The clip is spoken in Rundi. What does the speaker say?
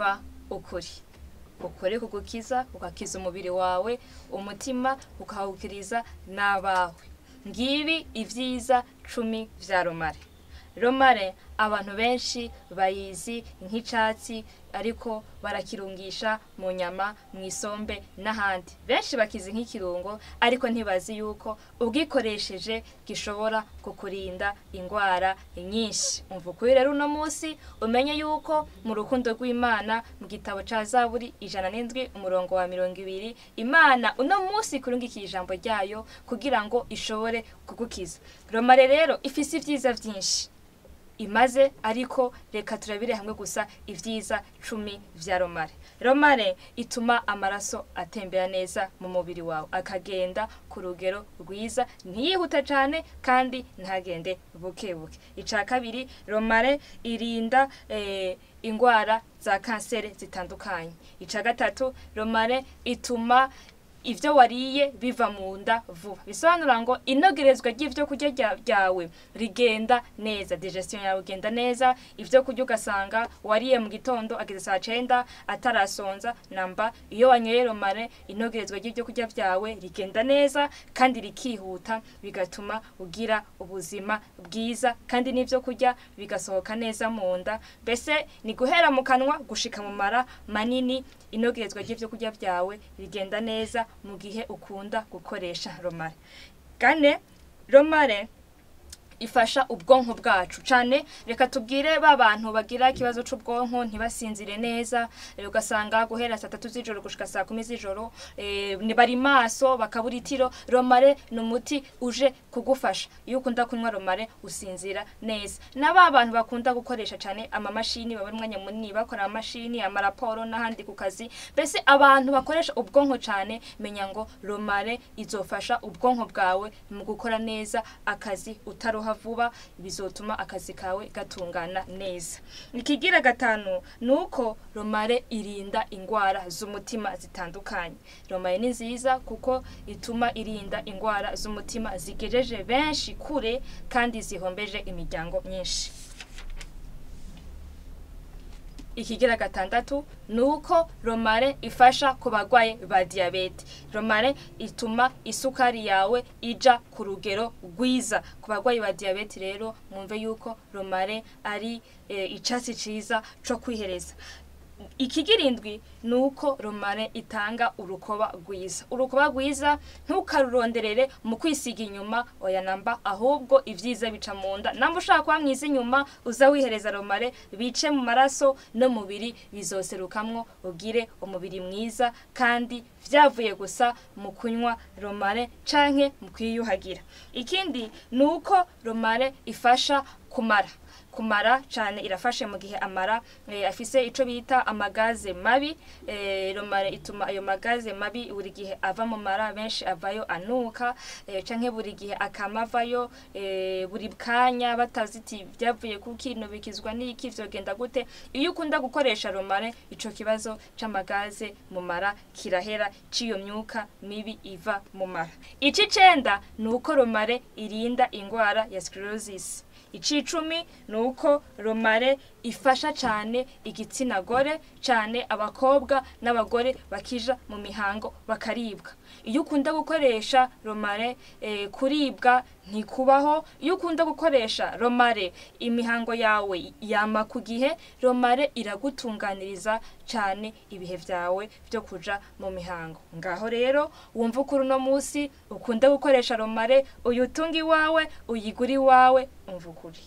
umva ukuri. Ukore kugukiza, ukakiza umubiri wawe, umutima ukawukiriza n'abawe. Ngibi ivyiza 10 vya romare. Romare abantu benshi bayizi nk'icatsi ariko barakirungisha mu nyama, mwisombe n'ahandi. Benshi bakizi nk'ikirungo ariko ntibazi yuko ubwikoresheje gishobora kukurinda ingwara nyinshi. Umva kuri rero uno munsi umenye yuko mu rukundo rw'Imana mu gitabo ca Zaburi 107 umurongo wa 20 Imana uno munsi kurungikiye ijambo ryayo kugira ngo ishobore kugukiza. Romare rero ifise ivyiza vyinshi imaze ariko reka turabire hamwe gusa ivyiza 10 vya romare. Romare ituma amaraso atembera neza mu mubiri wawe akagenda ku rugero rwiza, ntiyihuta cyane kandi ntagende bukebuke. Ica kabiri, romare irinda ingwara za kansere zitandukanye. Ica gatatu, romare ituma ivyo wariye biva mu nda vuba. Bisobanura ngo inogerezwa ry'ivyo kurya byawe rigenda neza, digestion yawe igenda neza. Ivyo kurya ugasanga wariye mu gitondo ageze saa 9 atarasonza namba, iyo wanyoye romare inogerezwa ry'ivyo kurya byawe rigenda neza kandi rikihuta, bigatuma ugira ubuzima bwiza kandi n'ivyo kurya bigasohoka neza mu nda. Bese ni guhera mu kanwa gushika mu mara manini, inogerezwa ry'ivyo kurya byawe rigenda neza mu gihe ukunda gukoresha romare. Kane, romare ifasha ubwonko bwacu cyane. Reka tubwire babantu bagira ikibazo c'ubwonko ntibasinzire neza, ugasanga guhera saa 3 z'ijoro gushika saa 10 z'ijoro ni bari maso bakaburitiro. Romare numuti uje kugufasha. Iyo ukunda kunywa romare usinzira neza. Naba abantu bakunda gukoresha cyane amamashini, baba mwanya munini bakora amamashini, amaraporo n'ahandi ku kazi. Bese abantu bakoresha ubwonko cyane, menya ngo romare izofasha ubwonko bwawe mu gukora neza akazi utaroha vuba, bizotuma akazi kawe gatungana neza. Ikigira gatanu nuko romare irinda ingwara z'umutima zitandukanye. Romare ni nziza kuko ituma irinda ingwara z'umutima zigejeje benshi kure kandi zihombeje imiryango myinshi. Ikigira gatandatu nuko romare ifasha ku bagwaye ba diabete. Romare ituma isukari yawe ija ku rugero rwiza. Ku bagwaye ba diabete rero mwumve yuko romare ari icatsi ciza co kwihereza. Ikigirindwi nuko romare itanga urukoba rwiza. Urukoba rwiza ntukaruronderere mu kwisiga inyuma oya namba, ahubwo ivyiza bica mu nda. Namba ushaka kwa mwiza inyuma uza wihereza romare, bice mu maraso no mubiri bizoserukamwo ugire umubiri mwiza kandi vyavuye gusa mu kunywa romare canke mu kwiyuhagira. Ikindi nuko romare ifasha kumara cyane, irafashe mu gihe amara afise ico bita amagaze mabi. Romare ituma ayo magaze mabi buri gihe ava mu mara, benshi avayo anuka canke buri gihe akamavayo buri kanya bataziti byavuye ku kintu bikizwa n'iki vyogenda gute. Iyo ukunda gukoresha romare ico kibazo c'amagaze mu mara kirahera, ciyo myuka mibi iva mu mara. Icicenda nuko romare irinda ingwara ya sclerosis. Icicumi nuko romare ifasha cyane igitsina gore, cyane abakobwa n'abagore bakija mu mihango bakaribwa. Iyo ukunda gukoresha romare kuribwa ntikubaho. Iyo ukunda gukoresha romare imihango yawe yama ku gihe. Romare iragutunganiriza cyane ibihe vyawe byo kuja mu mihango. Ngaho rero wumva kuri no musi ukunda gukoresha romare, uyutungi wawe uyiguri wawe umva ukuri.